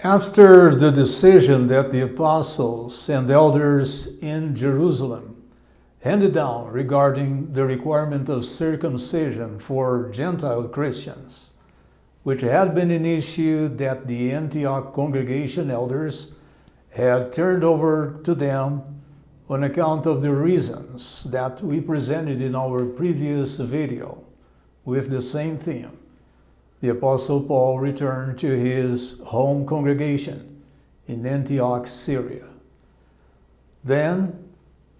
After the decision that the apostles and elders in Jerusalem handed down regarding the requirement of circumcision for Gentile Christians, which had been an issue that the Antioch congregation elders had turned over to them on account of the reasons that we presented in our previous video with the same theme, the Apostle Paul returned to his home congregation in Antioch, Syria. Then,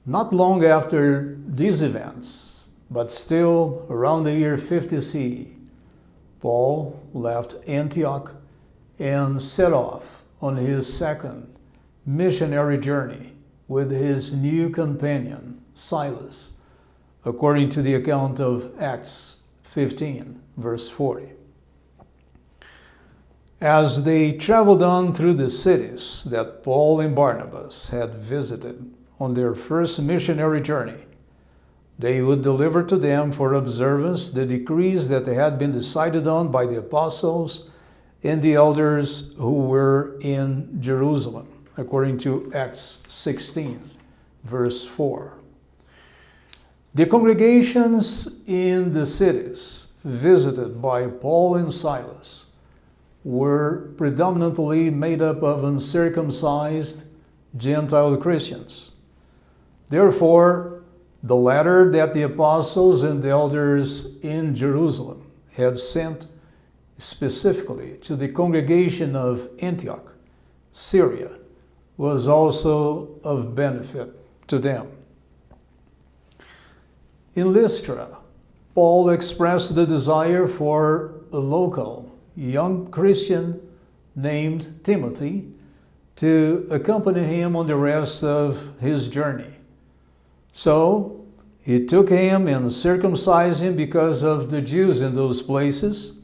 not long after these events, but still around the year 50 CE, Paul left Antioch and set off on his second missionary journey with his new companion, Silas, according to the account of Acts 15, verse 40. As they traveled on through the cities that Paul and Barnabas had visited on their first missionary journey, they would deliver to them for observance the decrees that had been decided on by the apostles and the elders who were in Jerusalem, according to Acts 16, verse 4. The congregations in the cities visited by Paul and Silas were predominantly made up of uncircumcised Gentile Christians. Therefore, the letter that the apostles and the elders in Jerusalem had sent specifically to the congregation of Antioch, Syria, was also of benefit to them. In Lystra, Paul expressed the desire for a local young Christian named Timothy to accompany him on the rest of his journey. So he took him and circumcised him because of the Jews in those places,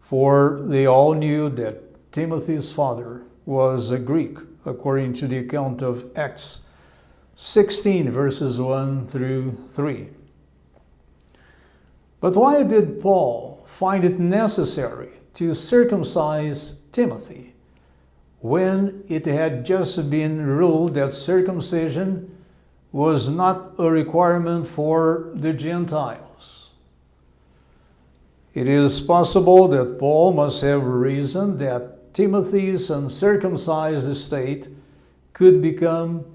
for they all knew that Timothy's father was a Greek, according to the account of Acts 16, verses 1 through 3. But why did Paul find it necessary to circumcise Timothy when it had just been ruled that circumcision was not a requirement for the Gentiles? It is possible that Paul must have reasoned that Timothy's uncircumcised state could become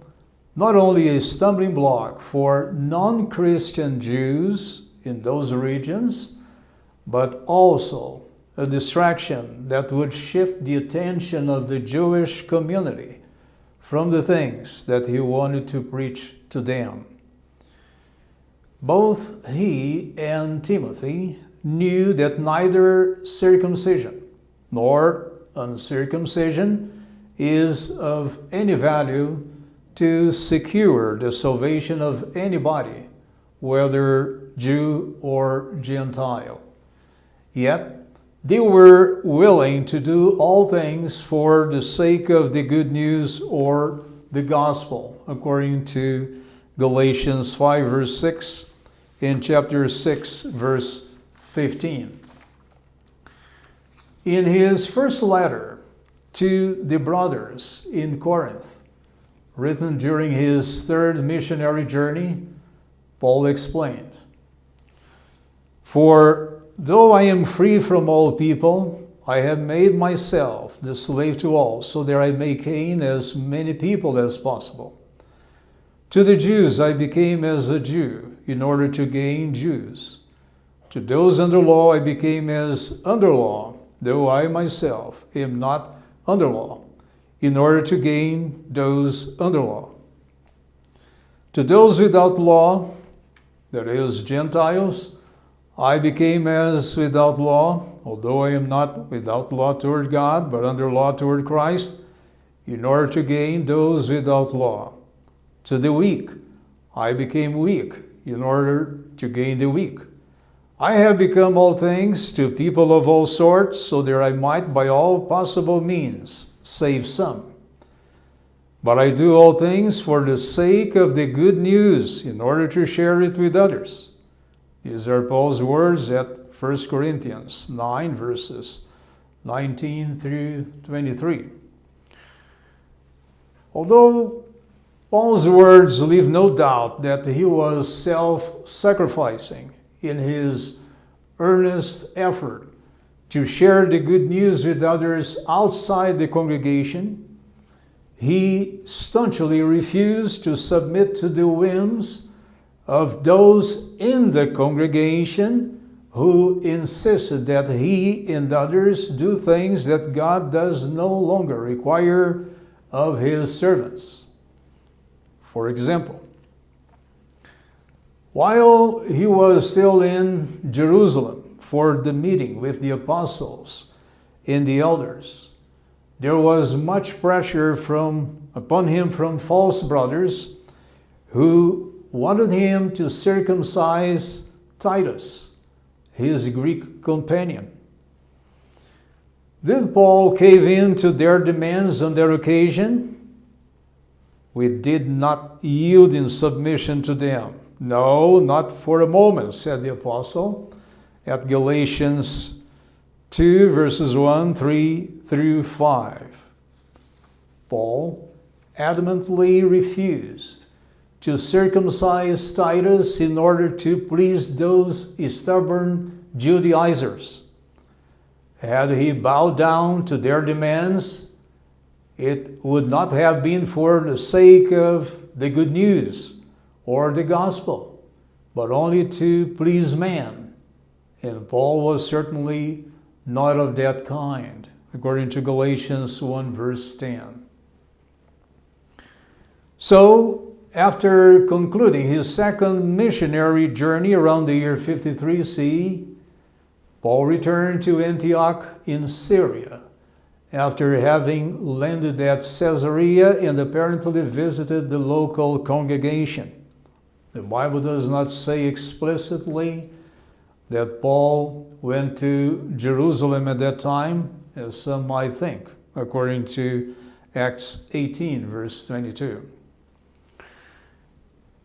not only a stumbling block for non-Christian Jews in those regions, but also a distraction that would shift the attention of the Jewish community from the things that he wanted to preach to them. Both he and Timothy knew that neither circumcision nor uncircumcision is of any value to secure the salvation of anybody, whether Jew or Gentile. Yet, they were willing to do all things for the sake of the good news or the gospel, according to Galatians 5, verse 6, and chapter 6, verse 15. In his first letter to the brothers in Corinth, written during his third missionary journey, Paul explained, "For though I am free from all people, I have made myself the slave to all, so that I may gain as many people as possible. To the Jews I became as a Jew, in order to gain Jews. To those under law I became as under law, though I myself am not under law, in order to gain those under law. To those without law, that is, Gentiles, I became as without law, although I am not without law toward God, but under law toward Christ, in order to gain those without law. To the weak, I became weak, in order to gain the weak. I have become all things to people of all sorts, so that I might by all possible means save some. But I do all things for the sake of the good news, in order to share it with others." These are Paul's words at 1 Corinthians 9, verses 19 through 23. Although Paul's words leave no doubt that he was self-sacrificing in his earnest effort to share the good news with others outside the congregation, he staunchly refused to submit to the whims of those in the congregation who insisted that he and others do things that God does no longer require of his servants. For example, while he was still in Jerusalem for the meeting with the apostles and the elders, there was much pressure upon him from false brothers who wanted him to circumcise Titus, his Greek companion. Did Paul cave in to their demands on that occasion? We did not yield in submission to them. No, not for a moment, said the apostle at Galatians 2, verses 1, 3 through 5. Paul adamantly refused to circumcise Titus in order to please those stubborn Judaizers. Had he bowed down to their demands, it would not have been for the sake of the good news or the gospel, but only to please man. And Paul was certainly not of that kind, according to Galatians 1, verse 10. So, after concluding his second missionary journey around the year 53 CE, Paul returned to Antioch in Syria after having landed at Caesarea and apparently visited the local congregation. The Bible does not say explicitly that Paul went to Jerusalem at that time, as some might think, according to Acts 18, verse 22.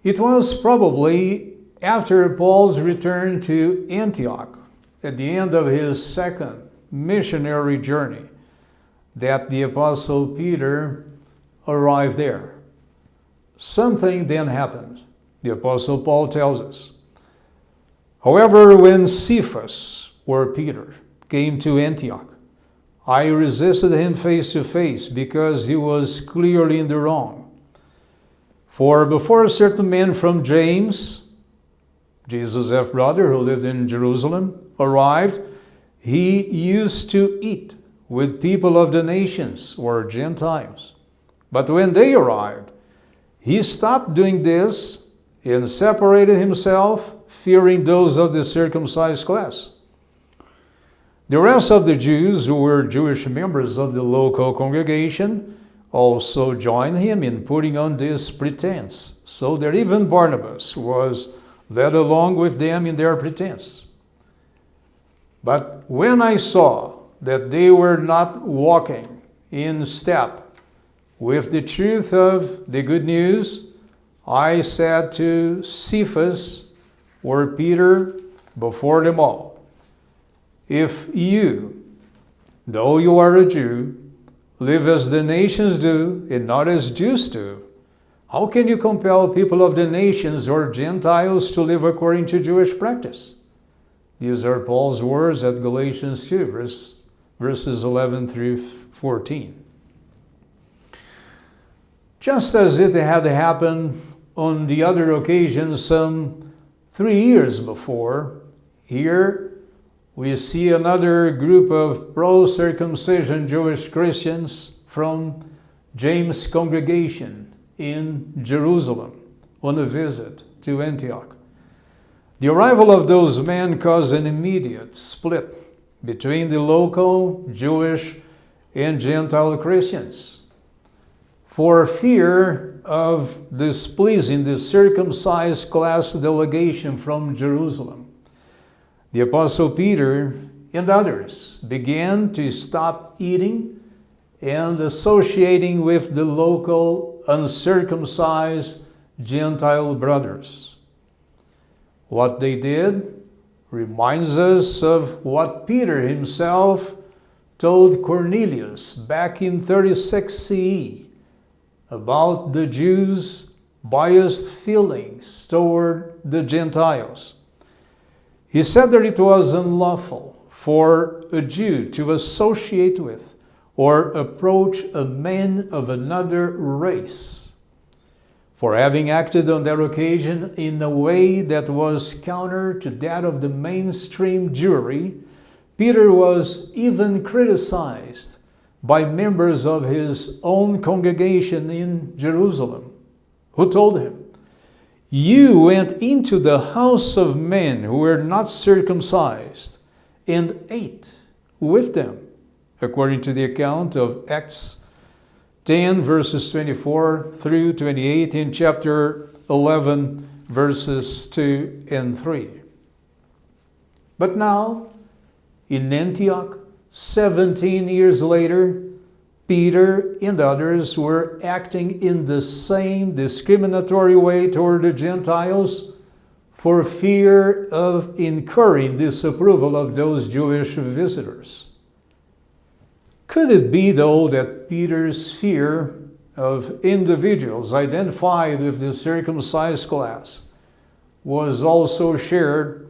It was probably after Paul's return to Antioch, at the end of his second missionary journey, that the Apostle Peter arrived there. Something then happened, the Apostle Paul tells us. However, when Cephas, or Peter, came to Antioch, I resisted him face to face because he was clearly in the wrong. For before certain men from James, Jesus' half-brother who lived in Jerusalem, arrived, he used to eat with people of the nations, or Gentiles. But when they arrived, he stopped doing this and separated himself, fearing those of the circumcised class. The rest of the Jews who were Jewish members of the local congregation also joined him in putting on this pretense, so that even Barnabas was led along with them in their pretense. But when I saw that they were not walking in step with the truth of the good news, I said to Cephas, or Peter, before them all, if you, though you are a Jew, live as the nations do and not as Jews do, how can you compel people of the nations or Gentiles to live according to Jewish practice? These are Paul's words at Galatians 2, verses 11 through 14. Just as it had happened on the other occasions some 3 years before, here we see another group of pro-circumcision Jewish Christians from James' congregation in Jerusalem on a visit to Antioch. The arrival of those men caused an immediate split between the local Jewish and Gentile Christians. For fear of displeasing the circumcised class delegation from Jerusalem, the Apostle Peter and others began to stop eating and associating with the local uncircumcised Gentile brothers. What they did reminds us of what Peter himself told Cornelius back in 36 CE about the Jews' biased feelings toward the Gentiles. He said that it was unlawful for a Jew to associate with or approach a man of another race. For having acted on that occasion in a way that was counter to that of the mainstream Jewry, Peter was even criticized by members of his own congregation in Jerusalem, who told him, "You went into the house of men who were not circumcised and ate with them," according to the account of Acts 10 verses 24 through 28 in chapter 11 verses 2 and 3. But now, in Antioch, 17 years later, Peter and others were acting in the same discriminatory way toward the Gentiles for fear of incurring disapproval of those Jewish visitors. Could it be, though, that Peter's fear of individuals identified with the circumcised class was also shared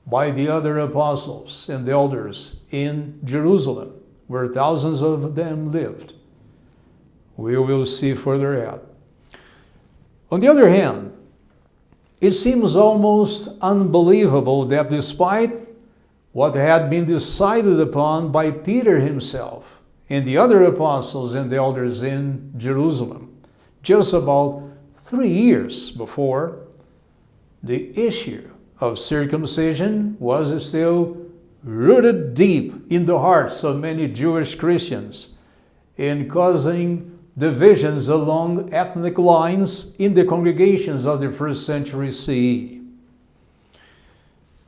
by the other apostles and elders in Jerusalem, where thousands of them lived? We will see further ahead. On the other hand, it seems almost unbelievable that despite what had been decided upon by Peter himself and the other apostles and the elders in Jerusalem, just about 3 years before, the issue of circumcision was still rooted deep in the hearts of many Jewish Christians and causing divisions along ethnic lines in the congregations of the first century CE.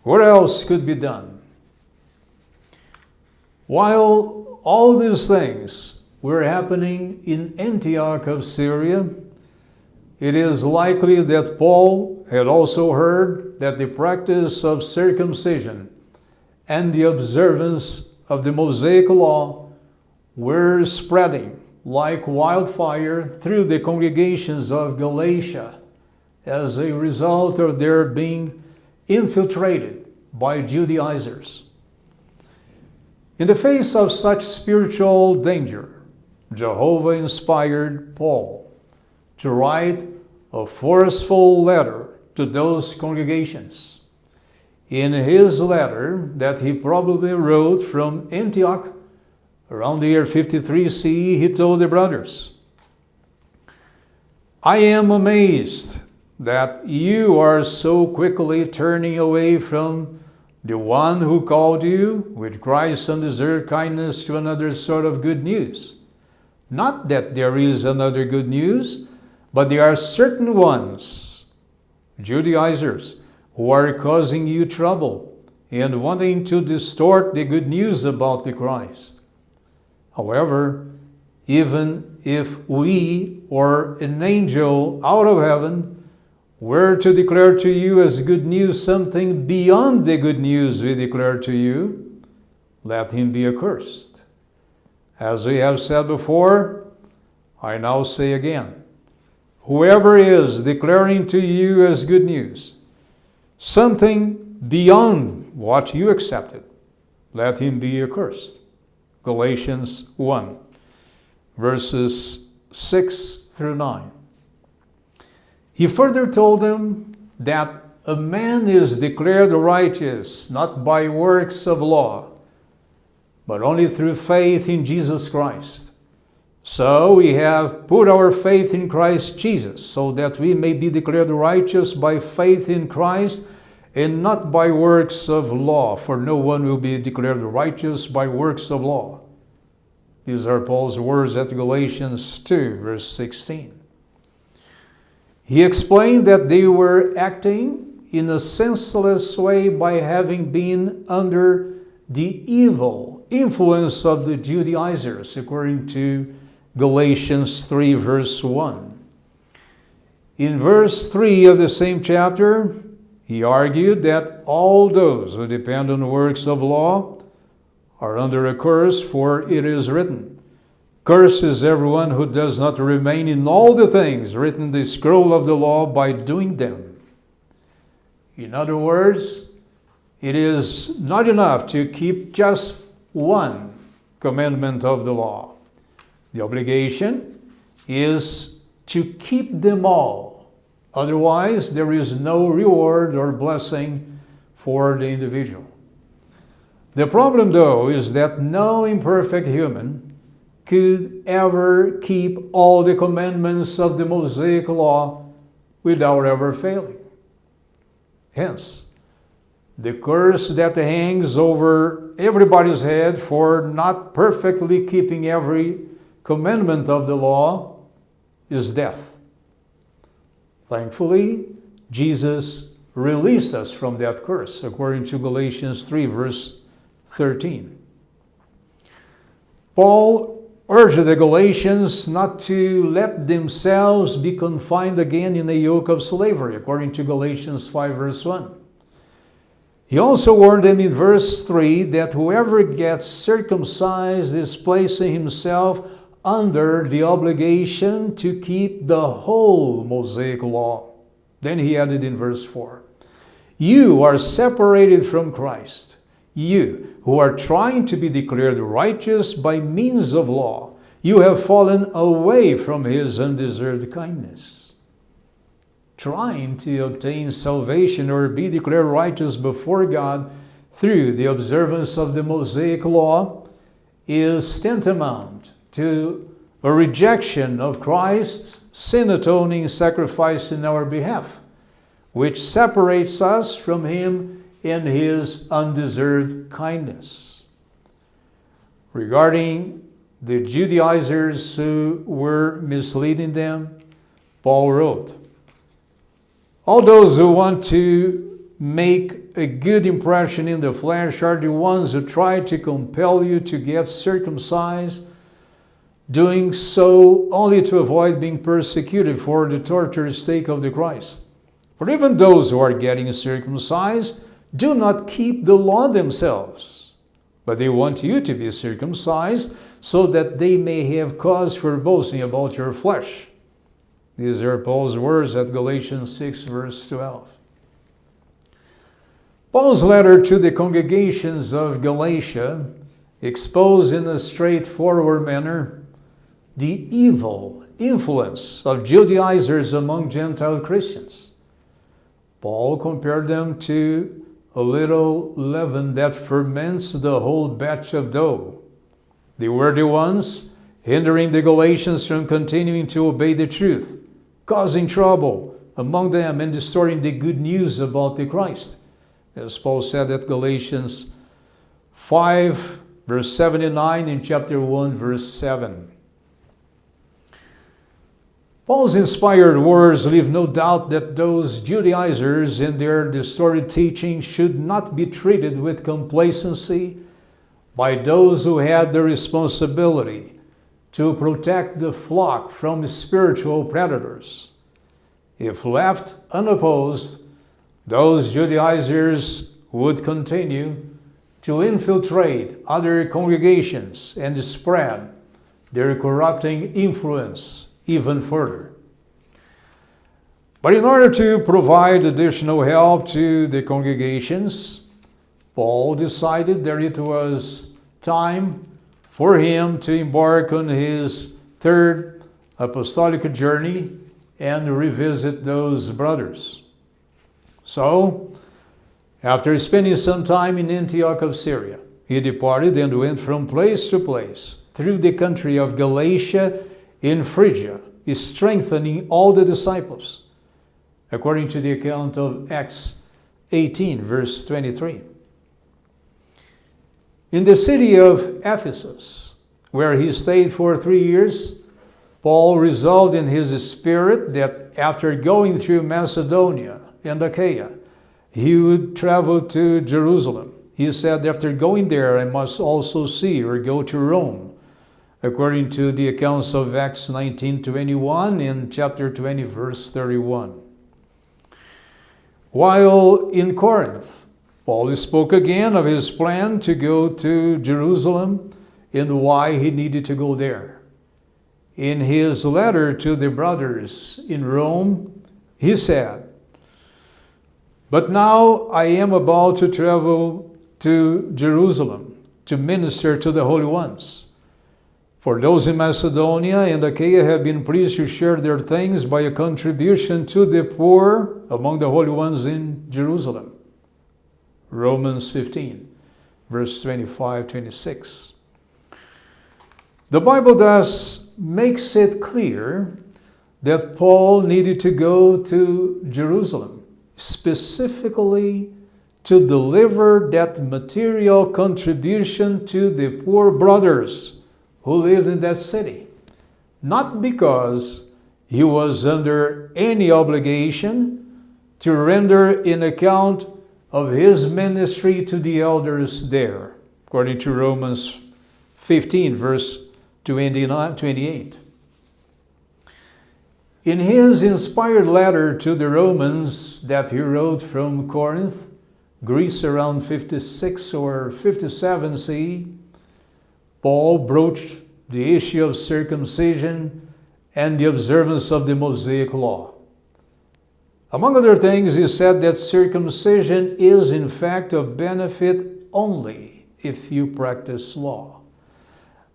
What else could be done? While all these things were happening in Antioch of Syria, it is likely that Paul had also heard that the practice of circumcision and the observance of the Mosaic Law were spreading like wildfire through the congregations of Galatia as a result of their being infiltrated by Judaizers. In the face of such spiritual danger, Jehovah inspired Paul to write a forceful letter to those congregations. In his letter that he probably wrote from Antioch around the year 53 CE, he told the brothers, "I am amazed that you are so quickly turning away from the one who called you with Christ's undeserved kindness to another sort of good news. Not that there is another good news, but there are certain ones, Judaizers, who are causing you trouble and wanting to distort the good news about the Christ. However, even if we or an angel out of heaven were to declare to you as good news something beyond the good news we declare to you, let him be accursed. As we have said before, I now say again, whoever is declaring to you as good news something beyond what you accepted, let him be accursed." Galatians 1, verses 6 through 9. He further told them that a man is declared righteous not by works of law, but only through faith in Jesus Christ. So we have put our faith in Christ Jesus, so that we may be declared righteous by faith in Christ and not by works of law, for no one will be declared righteous by works of law. These are Paul's words at Galatians 2, verse 16. He explained that they were acting in a senseless way by having been under the evil influence of the Judaizers, according to Galatians 3, verse 1. In verse 3 of the same chapter, he argued that all those who depend on works of law are under a curse, for it is written, Cursed is everyone who does not remain in all the things written in the scroll of the law by doing them. In other words, it is not enough to keep just one commandment of the law. The obligation is to keep them all. Otherwise, there is no reward or blessing for the individual. The problem, though, is that no imperfect human could ever keep all the commandments of the Mosaic Law without ever failing. Hence, the curse that hangs over everybody's head for not perfectly keeping every commandment of the law is death. Thankfully, Jesus released us from that curse, according to Galatians 3, verse 13. Paul urged the Galatians not to let themselves be confined again in a yoke of slavery, according to Galatians 5, verse 1. He also warned them in verse 3 that whoever gets circumcised is placing himself under the obligation to keep the whole Mosaic Law. Then he added in verse 4, you are separated from Christ. You, who are trying to be declared righteous by means of law, you have fallen away from his undeserved kindness. Trying to obtain salvation or be declared righteous before God through the observance of the Mosaic Law is tantamount to a rejection of Christ's sin-atoning sacrifice in our behalf, which separates us from him in his undeserved kindness. Regarding the Judaizers who were misleading them, Paul wrote, all those who want to make a good impression in the flesh are the ones who try to compel you to get circumcised, doing so only to avoid being persecuted for the tortured sake of the Christ. For even those who are getting circumcised do not keep the law themselves, but they want you to be circumcised so that they may have cause for boasting about your flesh. These are Paul's words at Galatians 6, verse 12. Paul's letter to the congregations of Galatia exposed in a straightforward manner the evil influence of Judaizers among Gentile Christians. Paul compared them to a little leaven that ferments the whole batch of dough. They were the ones hindering the Galatians from continuing to obey the truth, causing trouble among them and distorting the good news about the Christ. As Paul said at Galatians 5, verse 79 and chapter 1, verse 7. Paul's inspired words leave no doubt that those Judaizers in their distorted teaching should not be treated with complacency by those who had the responsibility to protect the flock from spiritual predators. If left unopposed, those Judaizers would continue to infiltrate other congregations and spread their corrupting influence even further. But in order to provide additional help to the congregations, Paul decided that it was time for him to embark on his third apostolic journey and revisit those brothers. So, after spending some time in Antioch of Syria, he departed and went from place to place through the country of Galatia in Phrygia, strengthening all the disciples, according to the account of Acts 18, verse 23. In the city of Ephesus, where he stayed for 3 years, Paul resolved in his spirit that after going through Macedonia and Achaia, he would travel to Jerusalem. He said, after going there, I must also see or go to Rome, according to the accounts of Acts 19:21 and chapter 20, verse 31. While in Corinth, Paul spoke again of his plan to go to Jerusalem and why he needed to go there. in his letter to the brothers in Rome, he said, "But now I am about to travel to Jerusalem to minister to the holy ones. For those in Macedonia and Achaia have been pleased to share their things by a contribution to the poor among the holy ones in Jerusalem." Romans 15, verse 25-26. The Bible thus makes it clear that Paul needed to go to Jerusalem, specifically to deliver that material contribution to the poor brothers who lived in that city, not because he was under any obligation to render an account of his ministry to the elders there, according to Romans 15, verse 28. In his inspired letter to the Romans that he wrote from Corinth, Greece around 56 or 57 CE, Paul broached the issue of circumcision and the observance of the Mosaic Law. Among other things, he said that circumcision is in fact a benefit only if you practice law.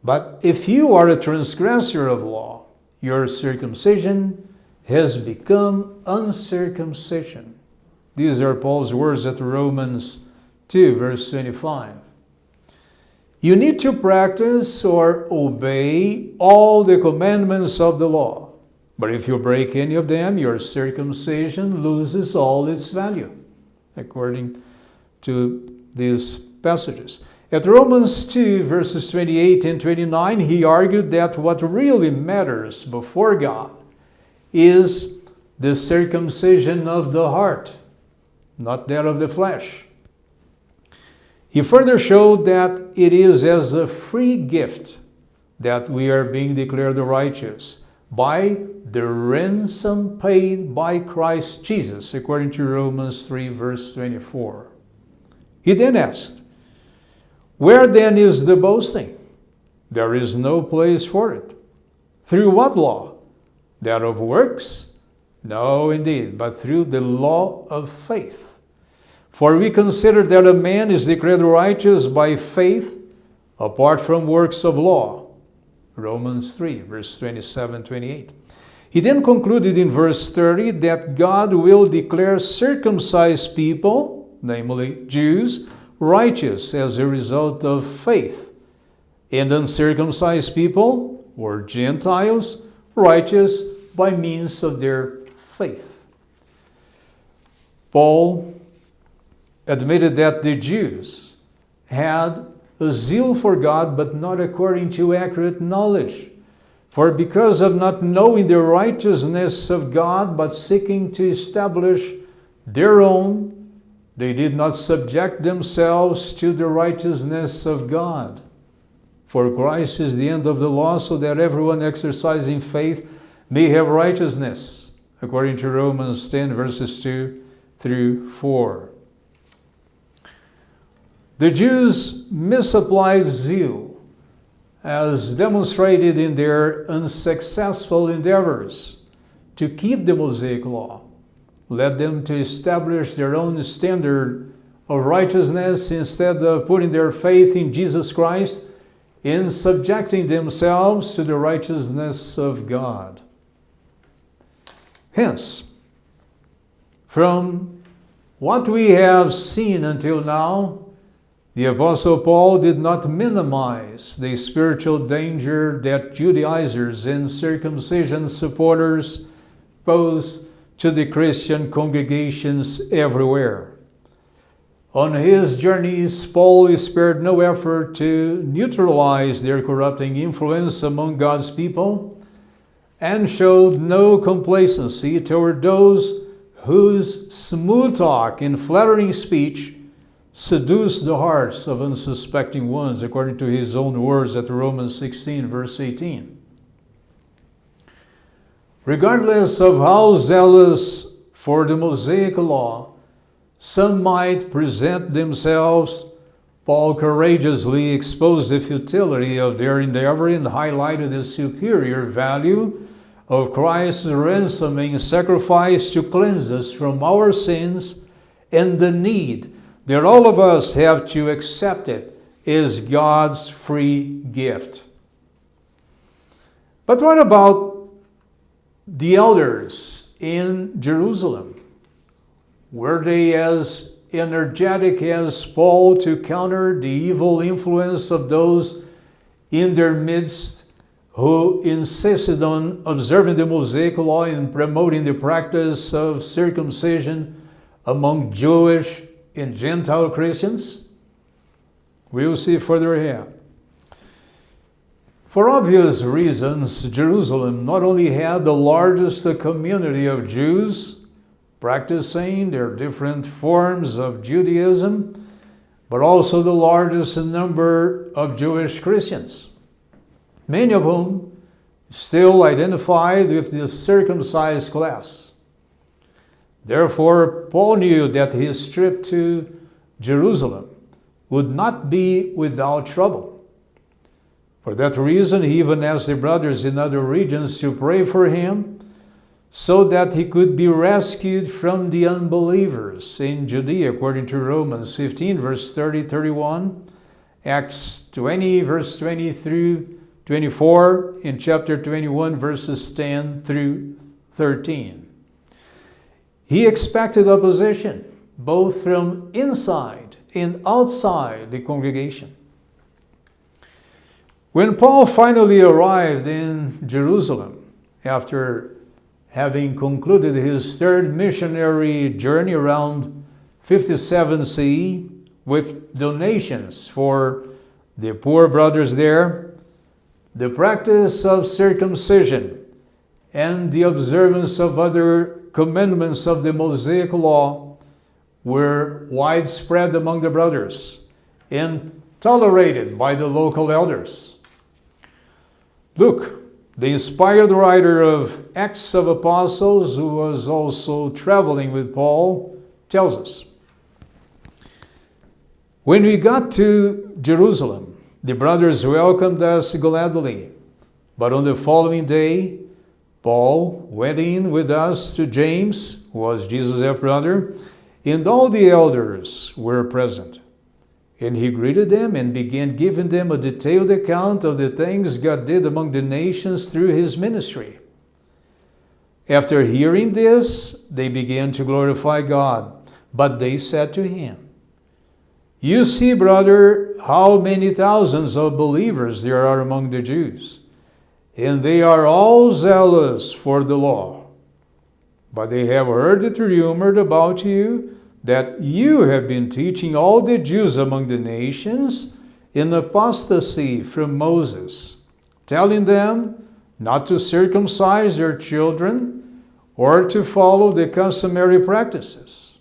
But if you are a transgressor of law, your circumcision has become uncircumcision. These are Paul's words at Romans 2, verse 25. You need to practice or obey all the commandments of the law. But if you break any of them, your circumcision loses all its value, according to these passages. At Romans 2, verses 28 and 29, he argued that what really matters before God is the circumcision of the heart, not that of the flesh. He further showed that it is as a free gift that we are being declared righteous by the ransom paid by Christ Jesus, according to Romans 3, verse 24. He then asked, "Where then is the boasting? There is no place for it. Through what law? That of works? No, indeed, but through the law of faith. For we consider that a man is declared righteous by faith apart from works of law." Romans 3, verse 27-28. He then concluded in verse 30 that God will declare circumcised people, namely Jews, righteous as a result of faith, and uncircumcised people, or Gentiles, righteous by means of their faith. Paul admitted that the Jews had a zeal for God, but not according to accurate knowledge. For because of not knowing the righteousness of God, but seeking to establish their own, they did not subject themselves to the righteousness of God. For Christ is the end of the law, so that everyone exercising faith may have righteousness, according to Romans 10, verses 2-4. The Jews misapplied zeal, as demonstrated in their unsuccessful endeavors to keep the Mosaic Law, led them to establish their own standard of righteousness instead of putting their faith in Jesus Christ in subjecting themselves to the righteousness of God. Hence, from what we have seen until now, the Apostle Paul did not minimize the spiritual danger that Judaizers and circumcision supporters pose to the Christian congregations everywhere. On his journeys, Paul spared no effort to neutralize their corrupting influence among God's people and showed no complacency toward those whose smooth talk and flattering speech seduced the hearts of unsuspecting ones, according to his own words at Romans 16, verse 18. Regardless of how zealous for the Mosaic Law some might present themselves, Paul courageously exposed the futility of their endeavor and highlighted the superior value of Christ's ransoming sacrifice to cleanse us from our sins and the need that all of us have to accept it as God's free gift. But what about the elders in Jerusalem? Were they as energetic as Paul to counter the evil influence of those in their midst who insisted on observing the Mosaic Law and promoting the practice of circumcision among Jewish and Gentile Christians? We will see further ahead. For obvious reasons, Jerusalem not only had the largest community of Jews practicing their different forms of Judaism, but also the largest number of Jewish Christians, many of whom still identified with the circumcised class. Therefore, Paul knew that his trip to Jerusalem would not be without trouble. For that reason, he even asked the brothers in other regions to pray for him so that he could be rescued from the unbelievers in Judea, according to Romans 15, verse 30-31, Acts 20, verse 20 through 24, in chapter 21, verses 10 through 13. He expected opposition, both from inside and outside the congregation. When Paul finally arrived in Jerusalem, after having concluded his third missionary journey around 57 CE with donations for the poor brothers there, the practice of circumcision and the observance of other commandments of the Mosaic Law were widespread among the brothers and tolerated by the local elders. Luke, the inspired writer of Acts of Apostles, who was also traveling with Paul, tells us, "When we got to Jerusalem, the brothers welcomed us gladly. But on the following day, Paul went in with us to James, who was Jesus' half-brother, and all the elders were present. And he greeted them and began giving them a detailed account of the things God did among the nations through his ministry. After hearing this, they began to glorify God. But they said to him, 'You see, brother, how many thousands of believers there are among the Jews, and they are all zealous for the law. But they have heard it rumored about you that you have been teaching all the Jews among the nations in apostasy from Moses, telling them not to circumcise their children or to follow the customary practices.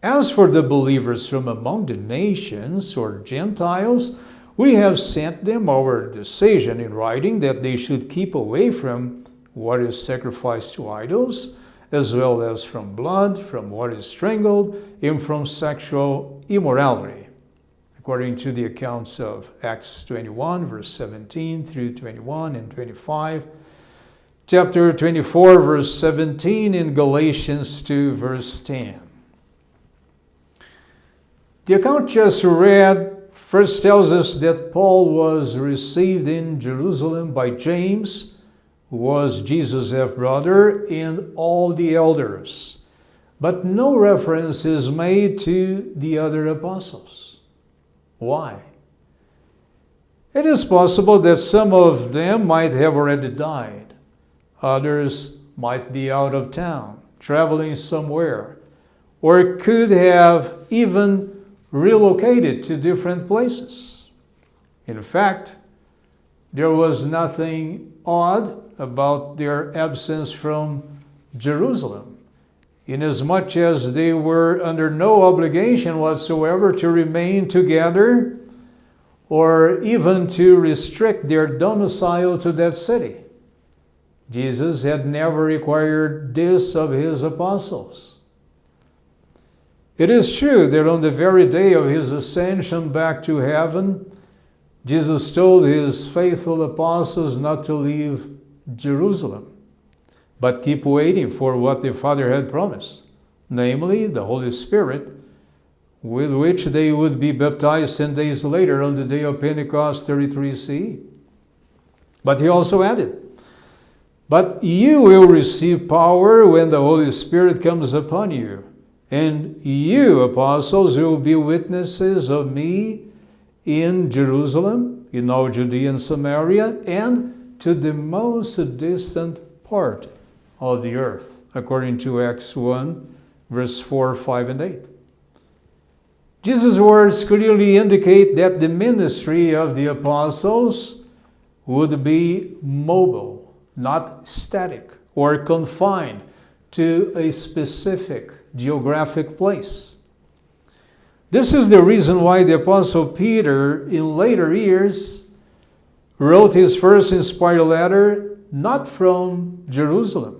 As for the believers from among the nations or Gentiles, we have sent them our decision in writing that they should keep away from what is sacrificed to idols, as well as from blood, from what is strangled, and from sexual immorality,' according to the accounts of Acts 21, verse 17 through 21 and 25, chapter 24, verse 17, and Galatians 2, verse 10. The account just read first tells us that Paul was received in Jerusalem by James, who was Jesus' half-brother, and all the elders. But no reference is made to the other apostles. Why? It is possible that some of them might have already died. Others might be out of town, traveling somewhere, or could have even relocated to different places. In fact, there was nothing odd about their absence from Jerusalem, inasmuch as they were under no obligation whatsoever to remain together or even to restrict their domicile to that city. Jesus had never required this of his apostles. It is true that on the very day of his ascension back to heaven, Jesus told his faithful apostles not to leave Jerusalem, but keep waiting for what the Father had promised, namely the Holy Spirit, with which they would be baptized 10 days later on the day of Pentecost 33 CE. But he also added, "But you will receive power when the Holy Spirit comes upon you, and you, apostles, will be witnesses of me in Jerusalem, in all Judea and Samaria, and to the most distant part of the earth," according to Acts 1, verse 4, 5, and 8. Jesus' words clearly indicate that the ministry of the apostles would be mobile, not static or confined to a specific geographic place. This is the reason why the Apostle Peter, in later years, wrote his first inspired letter not from Jerusalem,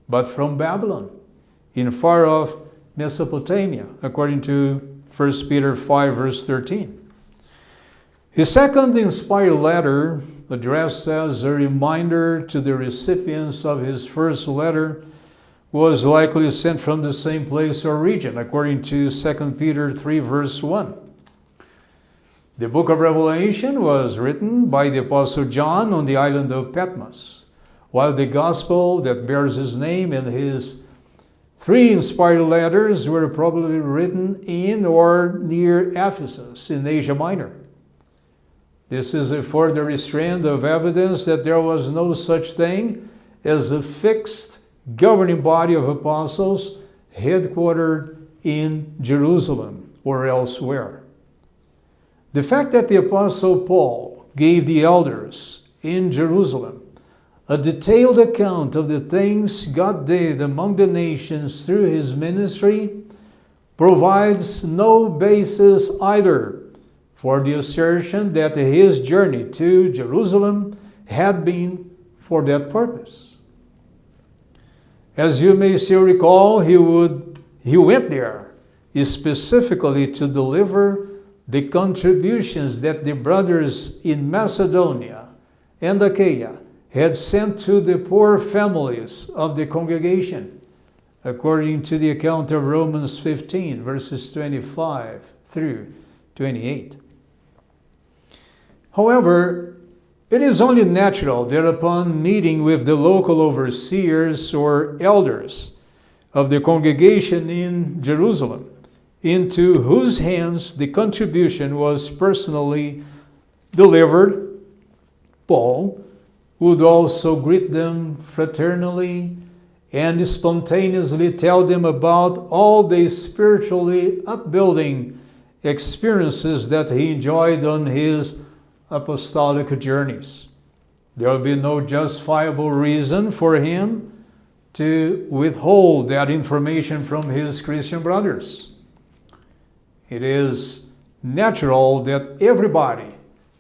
but from Babylon, in far off Mesopotamia, according to 1 Peter 5, verse 13. His second inspired letter, addressed as a reminder to the recipients of his first letter, was likely sent from the same place or region, according to 2 Peter 3, verse 1. The book of Revelation was written by the Apostle John on the island of Patmos, while the gospel that bears his name and his 3 inspired letters were probably written in or near Ephesus in Asia Minor. This is a further strand of evidence that there was no such thing as a fixed governing body of apostles headquartered in Jerusalem or elsewhere. The fact that the Apostle Paul gave the elders in Jerusalem a detailed account of the things God did among the nations through his ministry provides no basis either for the assertion that his journey to Jerusalem had been for that purpose. As you may still recall, he went there specifically to deliver the contributions that the brothers in Macedonia and Achaia had sent to the poor families of the congregation, according to the account of Romans 15, verses 25 through 28. However, it is only natural that upon meeting with the local overseers or elders of the congregation in Jerusalem, into whose hands the contribution was personally delivered, Paul would also greet them fraternally and spontaneously tell them about all the spiritually upbuilding experiences that he enjoyed on his apostolic journeys. There will be no justifiable reason for him to withhold that information from his Christian brothers. It is natural that everybody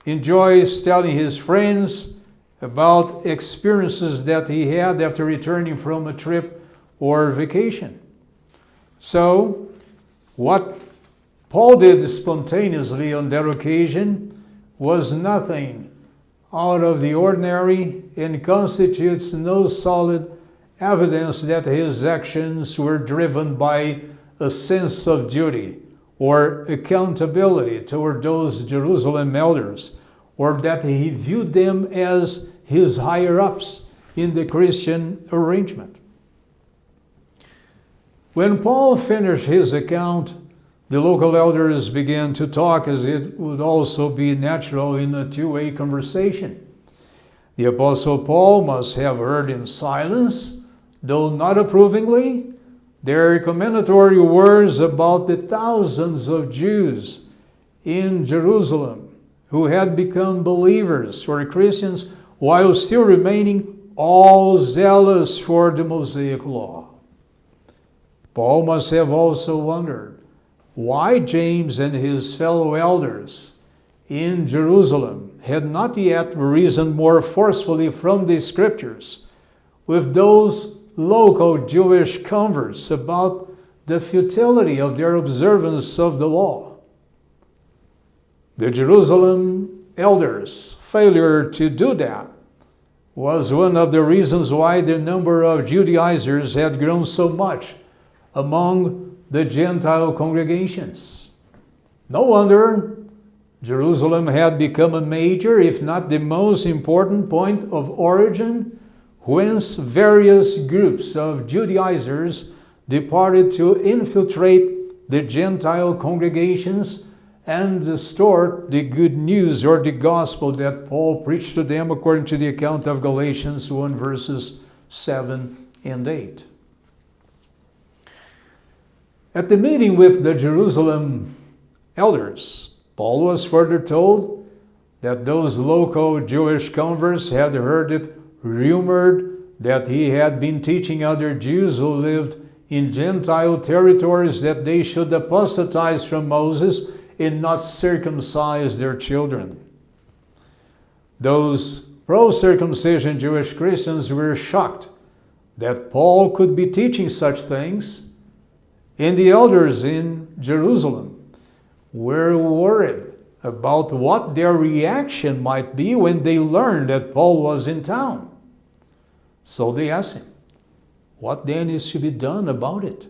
enjoys telling his friends about experiences that he had after returning from a trip or vacation. So, what Paul did spontaneously on that occasion was nothing out of the ordinary and constitutes no solid evidence that his actions were driven by a sense of duty or accountability toward those Jerusalem elders, or that he viewed them as his higher-ups in the Christian arrangement. When Paul finished his account, the local elders began to talk, as it would also be natural in a two-way conversation. The Apostle Paul must have heard in silence, though not approvingly, their commendatory words about the thousands of Jews in Jerusalem who had become believers or Christians while still remaining all zealous for the Mosaic Law. Paul must have also wondered why James and his fellow elders in Jerusalem had not yet reasoned more forcefully from the Scriptures with those local Jewish converts about the futility of their observance of the law. The Jerusalem elders' failure to do that was one of the reasons why the number of Judaizers had grown so much among the Gentile congregations. No wonder Jerusalem had become a major, if not the most important point of origin, whence various groups of Judaizers departed to infiltrate the Gentile congregations and distort the good news or the gospel that Paul preached to them according to the account of Galatians 1 verses 7 and 8. At the meeting with the Jerusalem elders, Paul was further told that those local Jewish converts had heard it rumored that he had been teaching other Jews who lived in Gentile territories that they should apostatize from Moses and not circumcise their children. Those pro-circumcision Jewish Christians were shocked that Paul could be teaching such things, and the elders in Jerusalem were worried about what their reaction might be when they learned that Paul was in town. So they asked him, what then is to be done about it?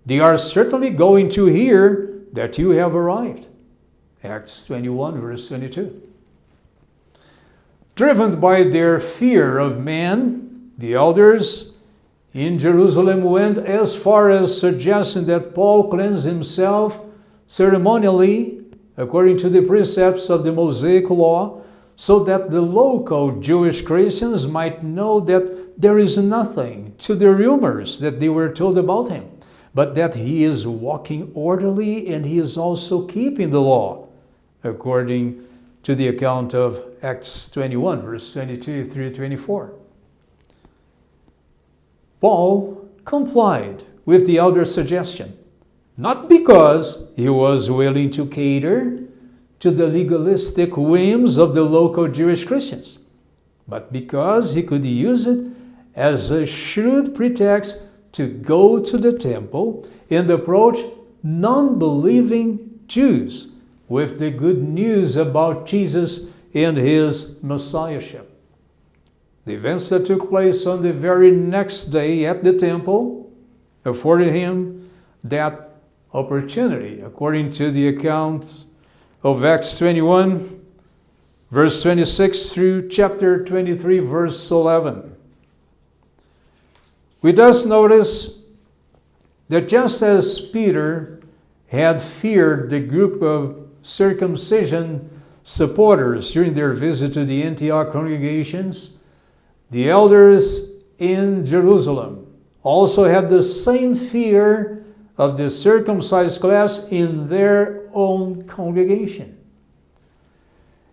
They are certainly going to hear that you have arrived. Acts 21, verse 22. Driven by their fear of man, the elders in Jerusalem went as far as suggesting that Paul cleanse himself ceremonially according to the precepts of the Mosaic Law, so that the local Jewish Christians might know that there is nothing to the rumors that they were told about him, but that he is walking orderly and he is also keeping the law, according to the account of Acts 21, verse 22 through 24. Paul complied with the elder's suggestion, not because he was willing to cater to the legalistic whims of the local Jewish Christians, but because he could use it as a shrewd pretext to go to the temple and approach non-believing Jews with the good news about Jesus and his messiahship. The events that took place on the very next day at the temple afforded him that opportunity, according to the account of Acts 21, verse 26 through chapter 23, verse 11. We thus notice that just as Peter had feared the group of circumcision supporters during their visit to the Antioch congregations, the elders in Jerusalem also had the same fear of the circumcised class in their own congregation.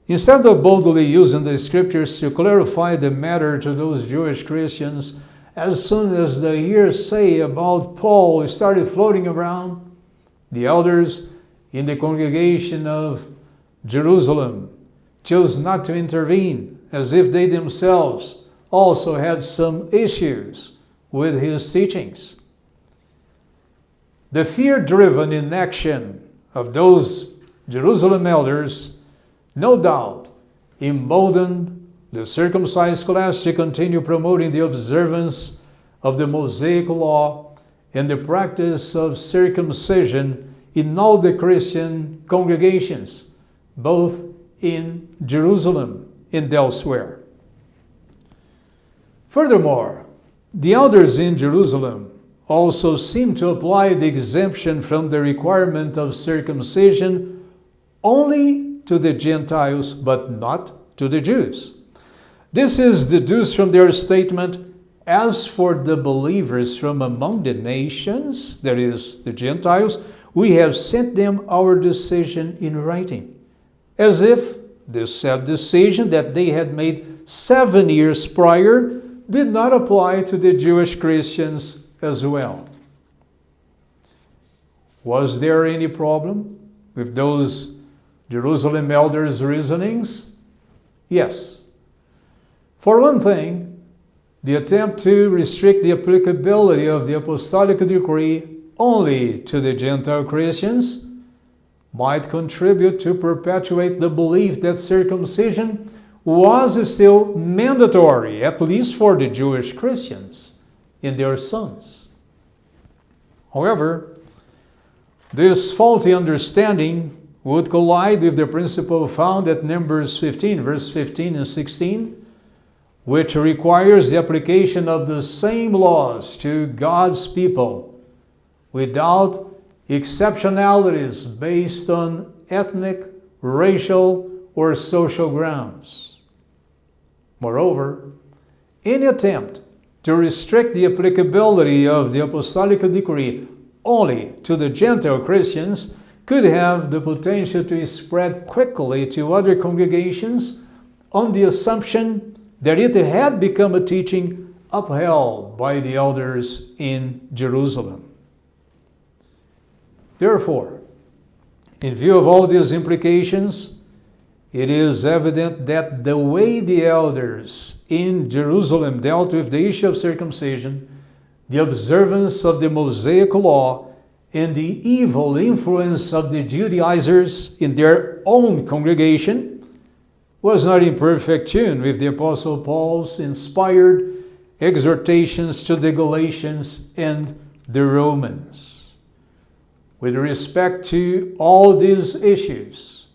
Instead of boldly using the scriptures to clarify the matter to those Jewish Christians, as soon as the hearsay about Paul started floating around, the elders in the congregation of Jerusalem chose not to intervene, as if they themselves also had some issues with his teachings. The fear-driven inaction of those Jerusalem elders no doubt emboldened the circumcised class to continue promoting the observance of the Mosaic Law and the practice of circumcision in all the Christian congregations, both in Jerusalem and elsewhere. Furthermore, the elders in Jerusalem also seem to apply the exemption from the requirement of circumcision only to the Gentiles, but not to the Jews. This is deduced from their statement, as for the believers from among the nations, that is, the Gentiles, we have sent them our decision in writing, as if the said decision that they had made 7 years prior did not apply to the Jewish Christians as well. Was there any problem with those Jerusalem elders' reasonings? Yes. For one thing, the attempt to restrict the applicability of the apostolic decree only to the Gentile Christians might contribute to perpetuate the belief that circumcision was still mandatory, at least for the Jewish Christians and their sons. However, this faulty understanding would collide with the principle found at Numbers 15, verse 15 and 16, which requires the application of the same laws to God's people without exceptionalities based on ethnic, racial, or social grounds. Moreover, any attempt to restrict the applicability of the apostolic decree only to the Gentile Christians could have the potential to spread quickly to other congregations on the assumption that it had become a teaching upheld by the elders in Jerusalem. Therefore, in view of all these implications, it is evident that the way the elders in Jerusalem dealt with the issue of circumcision, the observance of the Mosaic Law, and the evil influence of the Judaizers in their own congregation was not in perfect tune with the Apostle Paul's inspired exhortations to the Galatians and the Romans. With respect to all these issues,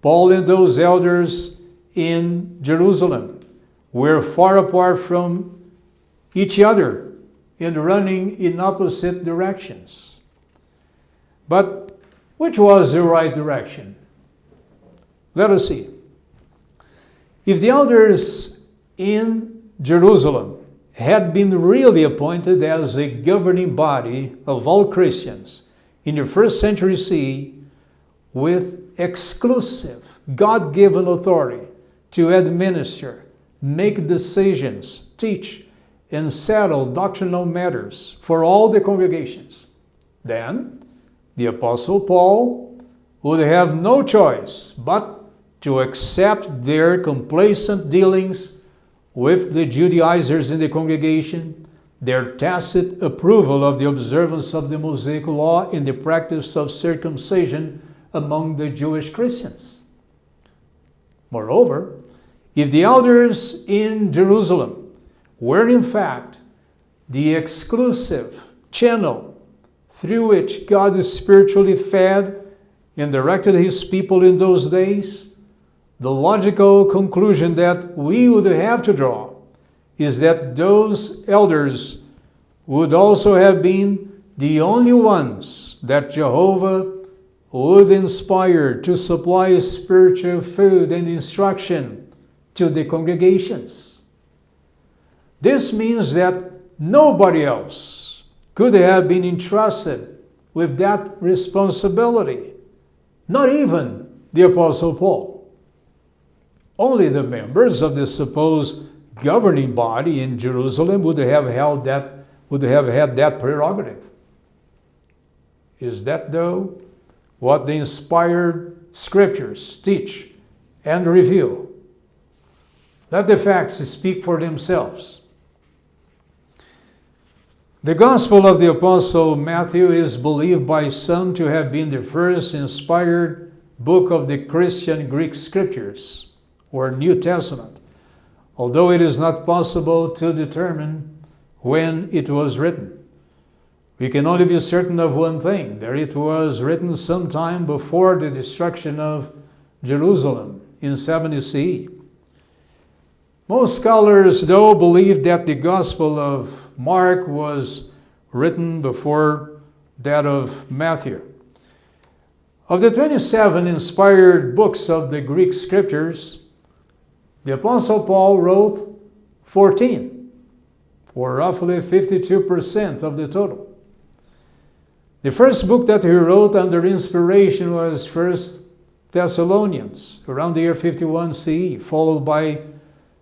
Paul and those elders in Jerusalem were far apart from each other and running in opposite directions. But which was the right direction? Let us see. If the elders in Jerusalem had been really appointed as a governing body of all Christians in the first century CE with exclusive God-given authority to administer, make decisions, teach, and settle doctrinal matters for all the congregations, then the Apostle Paul would have no choice but to accept their complacent dealings with the Judaizers in the congregation, their tacit approval of the observance of the Mosaic Law and the practice of circumcision among the Jewish Christians. Moreover, if the elders in Jerusalem were in fact the exclusive channel through which God spiritually fed and directed his people in those days, the logical conclusion that we would have to draw is that those elders would also have been the only ones that Jehovah would inspire to supply spiritual food and instruction to the congregations. This means that nobody else could have been entrusted with that responsibility, not even the Apostle Paul. Only the members of the supposed governing body in Jerusalem would have had that prerogative. Is that, though, what the inspired scriptures teach and reveal? Let the facts speak for themselves. The Gospel of the Apostle Matthew is believed by some to have been the first inspired book of the Christian Greek Scriptures, or New Testament, although it is not possible to determine when it was written. We can only be certain of one thing, that it was written sometime before the destruction of Jerusalem in 70 CE. Most scholars, though, believe that the Gospel of Mark was written before that of Matthew. Of the 27 inspired books of the Greek Scriptures, the Apostle Paul wrote 14, for roughly 52% of the total. The first book that he wrote under inspiration was 1 Thessalonians, around the year 51 CE, followed by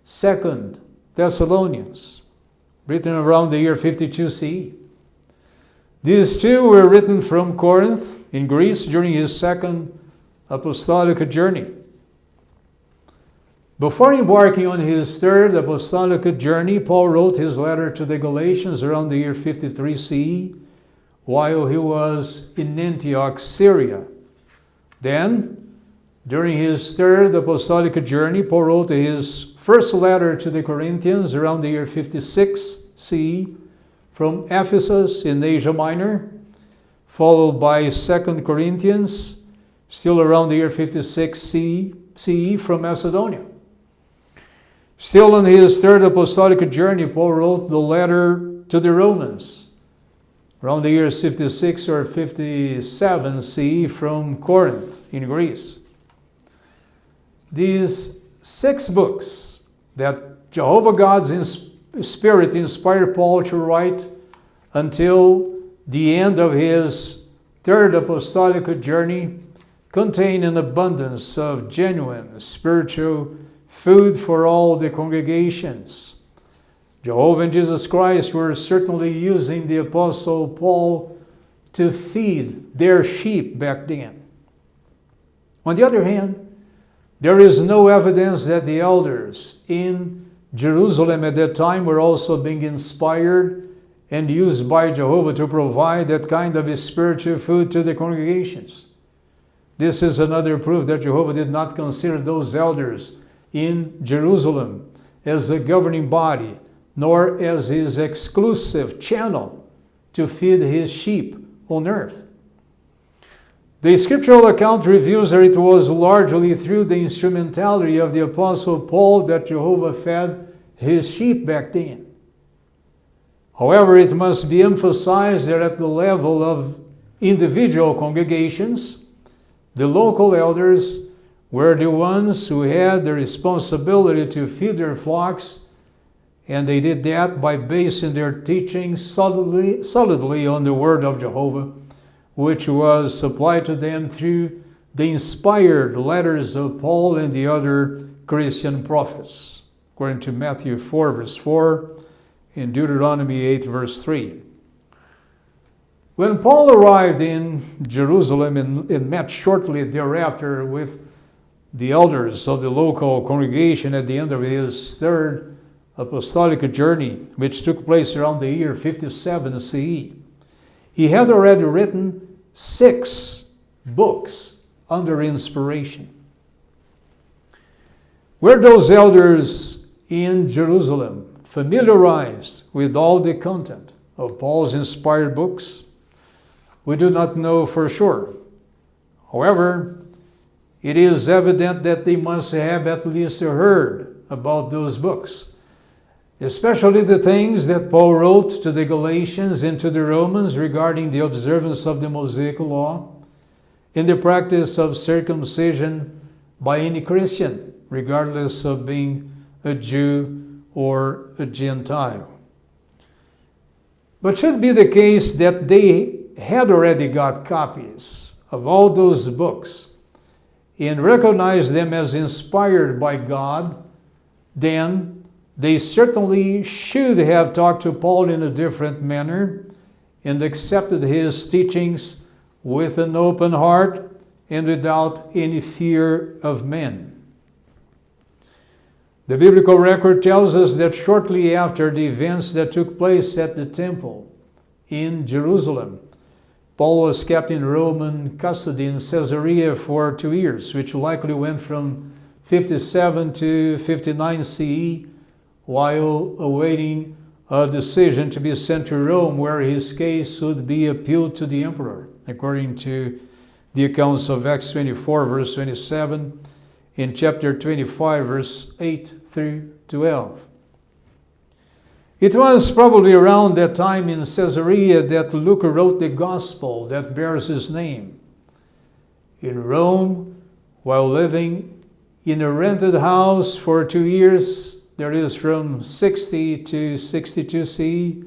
2 Thessalonians, written around the year 52 CE. These two were written from Corinth in Greece during his second apostolic journey. Before embarking on his third apostolic journey, Paul wrote his letter to the Galatians around the year 53 CE, while he was in Antioch, Syria. Then, during his third apostolic journey, Paul wrote his first letter to the Corinthians around the year 56 CE from Ephesus in Asia Minor, followed by 2 Corinthians, still around the year 56 CE from Macedonia. Still on his third apostolic journey, Paul wrote the letter to the Romans, around the years 56 or 57 CE from Corinth in Greece. These 6 books that Jehovah God's Spirit inspired Paul to write until the end of his third apostolic journey contain an abundance of genuine spiritual food for all the congregations. Jehovah and Jesus Christ were certainly using the Apostle Paul to feed their sheep back then. On the other hand, there is no evidence that the elders in Jerusalem at that time were also being inspired and used by Jehovah to provide that kind of spiritual food to the congregations. This is another proof that Jehovah did not consider those elders in Jerusalem as a governing body, nor as his exclusive channel to feed his sheep on earth. The scriptural account reveals that it was largely through the instrumentality of the Apostle Paul that Jehovah fed his sheep back then. However, it must be emphasized that at the level of individual congregations, the local elders were the ones who had the responsibility to feed their flocks, and they did that by basing their teaching solidly on the word of Jehovah, which was supplied to them through the inspired letters of Paul and the other Christian prophets, according to Matthew 4, verse 4, and Deuteronomy 8, verse 3. When Paul arrived in Jerusalem and met shortly thereafter with the elders of the local congregation at the end of his third apostolic journey, which took place around the year 57 CE, he had already written 6 books under inspiration. Were those elders in Jerusalem familiarized with all the content of Paul's inspired books? We do not know for sure. However, it is evident that they must have at least heard about those books, especially the things that Paul wrote to the Galatians and to the Romans regarding the observance of the Mosaic Law and the practice of circumcision by any Christian, regardless of being a Jew or a Gentile. But should it be the case that they had already got copies of all those books and recognized them as inspired by God, then they certainly should have talked to Paul in a different manner and accepted his teachings with an open heart and without any fear of men. The biblical record tells us that shortly after the events that took place at the temple in Jerusalem, Paul was kept in Roman custody in Caesarea for 2 years, which likely went from 57 to 59 CE, while awaiting a decision to be sent to Rome, where his case would be appealed to the emperor, according to the accounts of Acts 24, verse 27, in chapter 25, verse 8 through 12. It was probably around that time in Caesarea that Luke wrote the gospel that bears his name. In Rome, while living in a rented house for 2 years, that is from 60 to 62 CE,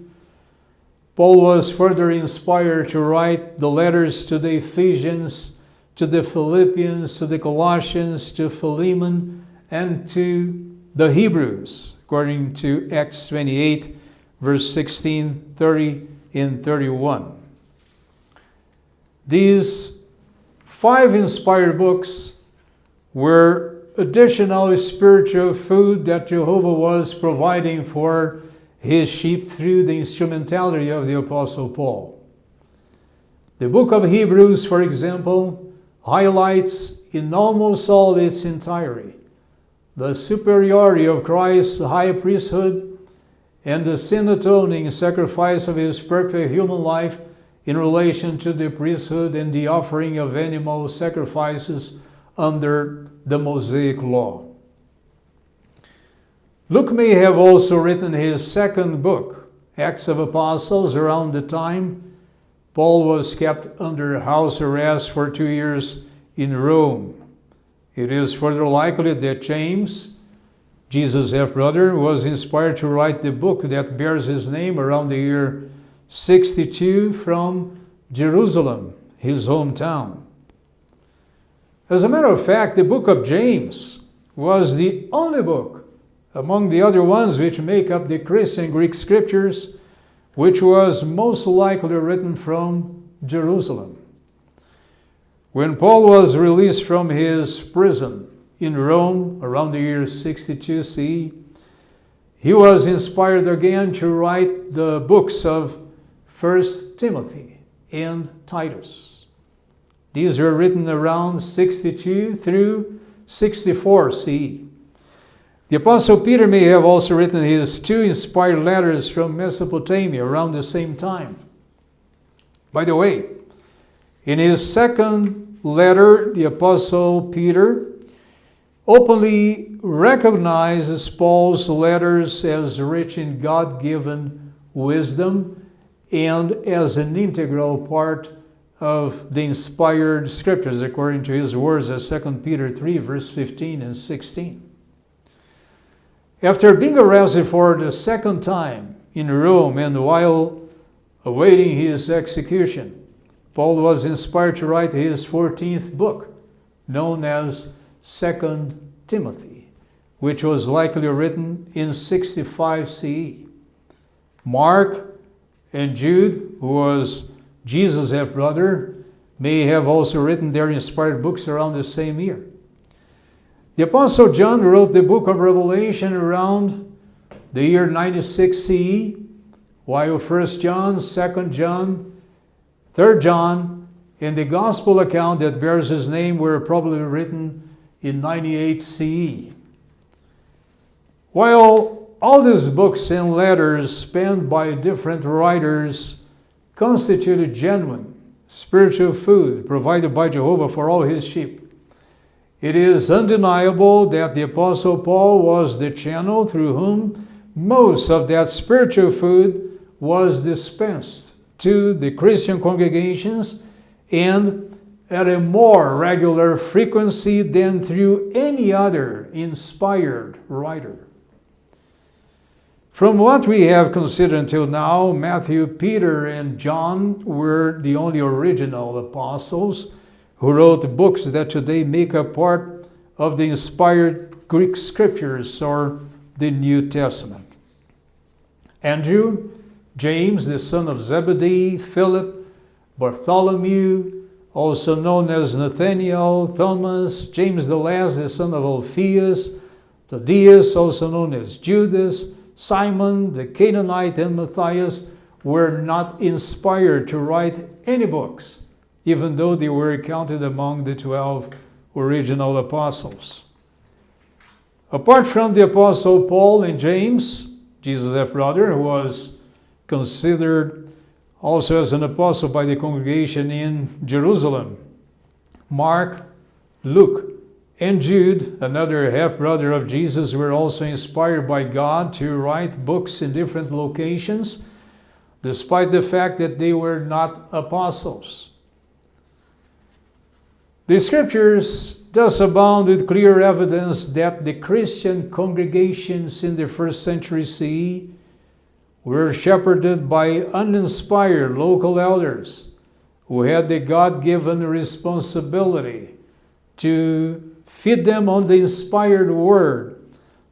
Paul was further inspired to write the letters to the Ephesians, to the Philippians, to the Colossians, to Philemon, and to the Hebrews, according to Acts 28, verse 16, 30, and 31. These 5 inspired books were additional spiritual food that Jehovah was providing for his sheep through the instrumentality of the Apostle Paul. The book of Hebrews, for example, highlights in almost all its entirety the superiority of Christ's high priesthood and the sin-atoning sacrifice of his perfect human life in relation to the priesthood and the offering of animal sacrifices under the Mosaic Law. Luke may have also written his second book, Acts of Apostles, around the time Paul was kept under house arrest for 2 years in Rome. It is further likely that James, Jesus' half-brother, was inspired to write the book that bears his name around the year 62 from Jerusalem, his hometown. As a matter of fact, the book of James was the only book among the other ones which make up the Christian Greek scriptures which was most likely written from Jerusalem. When Paul was released from his prison in Rome around the year 62 CE, he was inspired again to write the books of 1 Timothy and Titus. These were written around 62 through 64 CE. The Apostle Peter may have also written his 2 inspired letters from Mesopotamia around the same time. By the way, in his second letter, the Apostle Peter openly recognizes Paul's letters as rich in God-given wisdom and as an integral part of the inspired scriptures, according to his words as 2 Peter 3, verse 15 and 16. After being arrested for the second time in Rome and while awaiting his execution, Paul was inspired to write his 14th book, known as 2 Timothy, which was likely written in 65 CE. Mark and Jude, who was Jesus' half-brother, may have also written their inspired books around the same year. The Apostle John wrote the book of Revelation around the year 96 CE, while 1 John, 2 John, 3 John, and the Gospel account that bears his name were probably written in 98 CE. While all these books and letters penned by different writers constituted genuine spiritual food provided by Jehovah for all his sheep, it is undeniable that the Apostle Paul was the channel through whom most of that spiritual food was dispensed to the Christian congregations and at a more regular frequency than through any other inspired writer. From what we have considered until now, Matthew, Peter, and John were the only original apostles who wrote books that today make up part of the inspired Greek scriptures or the New Testament. Andrew, James, the son of Zebedee, Philip, Bartholomew, also known as Nathaniel, Thomas, James the last, the son of Alphaeus, Thaddeus, also known as Judas, Simon, the Canaanite, and Matthias were not inspired to write any books, even though they were counted among the 12 original apostles. Apart from the Apostle Paul and James, Jesus' half-brother, who was considered also as an apostle by the congregation in Jerusalem, Mark, Luke, and Jude, another half-brother of Jesus, were also inspired by God to write books in different locations, despite the fact that they were not apostles. The scriptures thus abound with clear evidence that the Christian congregations in the first century CE were shepherded by uninspired local elders who had the God-given responsibility to feed them on the inspired word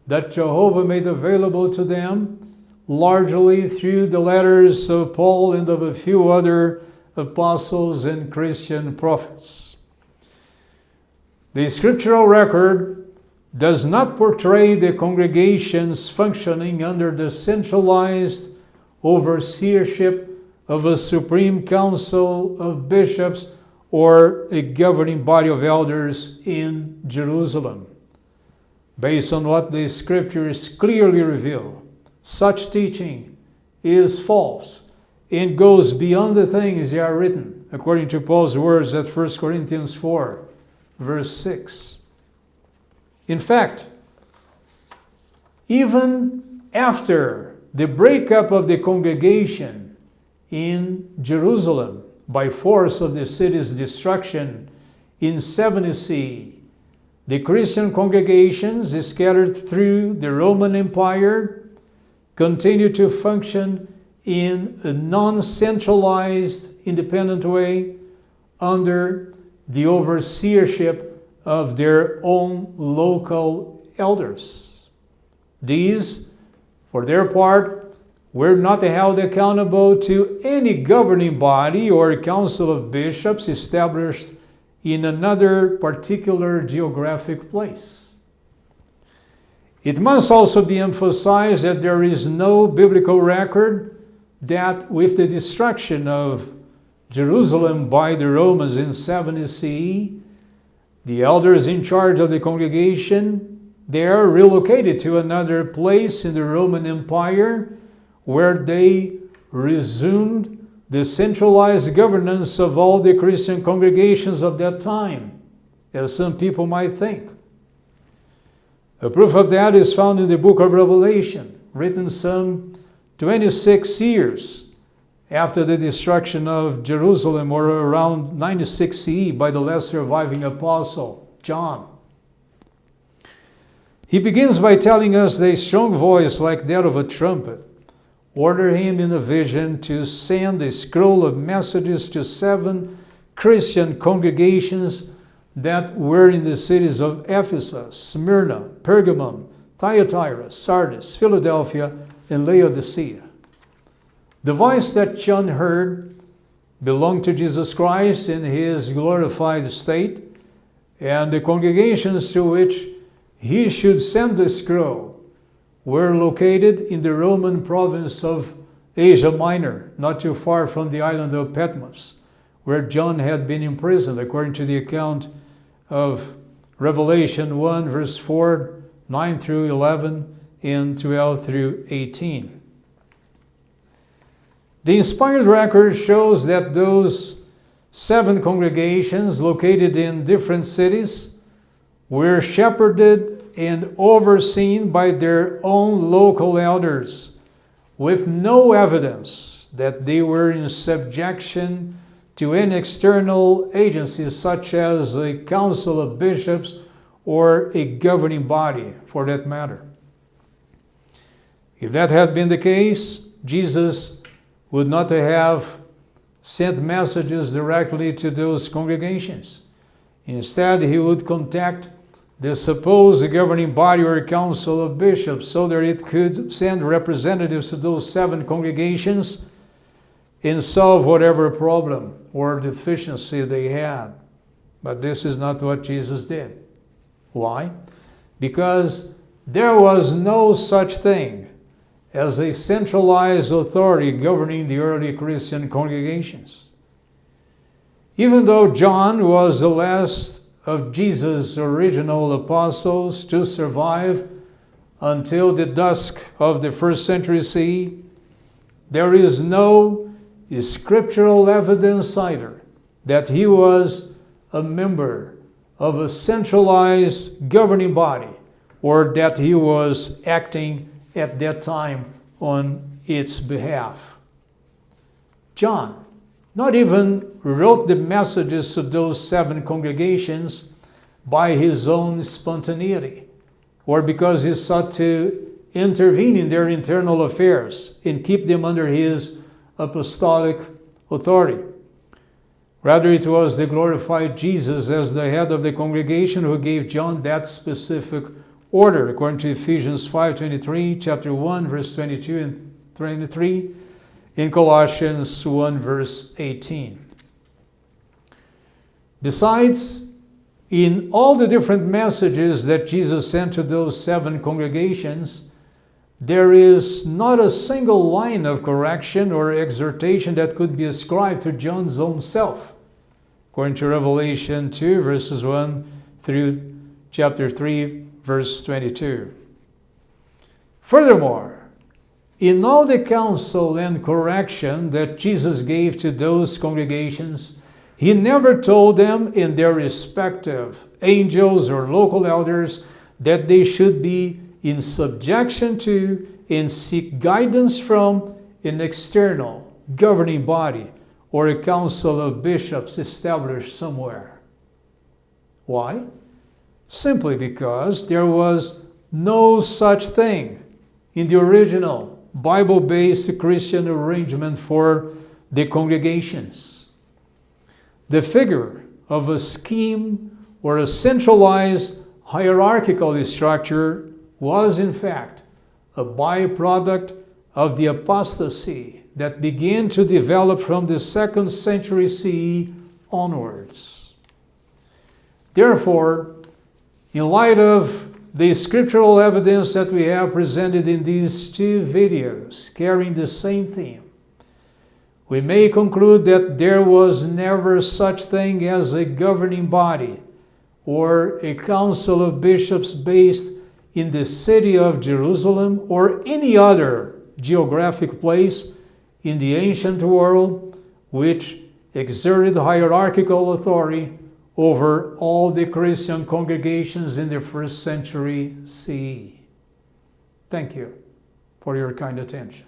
that Jehovah made available to them, largely through the letters of Paul and of a few other apostles and Christian prophets. The scriptural record does not portray the congregations functioning under the centralized overseership of a supreme council of bishops or a governing body of elders in Jerusalem. Based on what the scriptures clearly reveal, such teaching is false and goes beyond the things that are written, according to Paul's words at 1 Corinthians 4, verse 6. In fact, even after the breakup of the congregation in Jerusalem by force of the city's destruction in 70 CE, the Christian congregations scattered through the Roman Empire continued to function in a non-centralized, independent way under the overseership of their own local elders. These, for their part, were not held accountable to any governing body or council of bishops established in another particular geographic place. It must also be emphasized that there is no biblical record that with the destruction of Jerusalem by the Romans in 70 CE, the elders in charge of the congregation there relocated to another place in the Roman Empire where they resumed the centralized governance of all the Christian congregations of that time, as some people might think. A proof of that is found in the book of Revelation, written some 26 years after the destruction of Jerusalem, or around 96 CE, by the last surviving apostle, John. He begins by telling us that a strong voice like that of a trumpet ordered him in a vision to send a scroll of messages to 7 Christian congregations that were in the cities of Ephesus, Smyrna, Pergamum, Thyatira, Sardis, Philadelphia, and Laodicea. The voice that John heard belonged to Jesus Christ in his glorified state, and the congregations to which he should send the scroll were located in the Roman province of Asia Minor, not too far from the island of Patmos, where John had been imprisoned, according to the account of Revelation 1, verse 4, 9 through 11, and 12 through 18. The inspired record shows that those 7 congregations located in different cities were shepherded and overseen by their own local elders, with no evidence that they were in subjection to any external agencies such as a council of bishops or a governing body, for that matter. If that had been the case, Jesus would not have sent messages directly to those congregations. Instead, he would contact the supposed governing body or council of bishops so that it could send representatives to those 7 congregations and solve whatever problem or deficiency they had. But this is not what Jesus did. Why? Because there was no such thing as a centralized authority governing the early Christian congregations. Even though John was the last of Jesus' original apostles to survive until the dusk of the 1st century CE, there is no scriptural evidence either that he was a member of a centralized governing body or that he was acting at that time on its behalf. John not even wrote the messages to those 7 congregations by his own spontaneity or because he sought to intervene in their internal affairs and keep them under his apostolic authority. Rather, it was the glorified Jesus as the head of the congregation who gave John that specific order, according to Ephesians 5:23, chapter 1, verse 22 and 23, in Colossians 1, verse 18. Besides, in all the different messages that Jesus sent to those 7 congregations, there is not a single line of correction or exhortation that could be ascribed to John's own self, according to Revelation 2, verses 1 through chapter 3, verse 22. Furthermore, in all the counsel and correction that Jesus gave to those congregations, he never told them in their respective angels or local elders that they should be in subjection to and seek guidance from an external governing body or a council of bishops established somewhere. Why? Simply because there was no such thing in the original Bible-based Christian arrangement for the congregations. The figure of a scheme or a centralized hierarchical structure was in fact a byproduct of the apostasy that began to develop from the 2nd century CE onwards. Therefore, in light of the scriptural evidence that we have presented in these two videos carrying the same theme, we may conclude that there was never such thing as a governing body or a council of bishops based in the city of Jerusalem or any other geographic place in the ancient world which exerted hierarchical authority over all the Christian congregations in the 1st century CE. Thank you for your kind attention.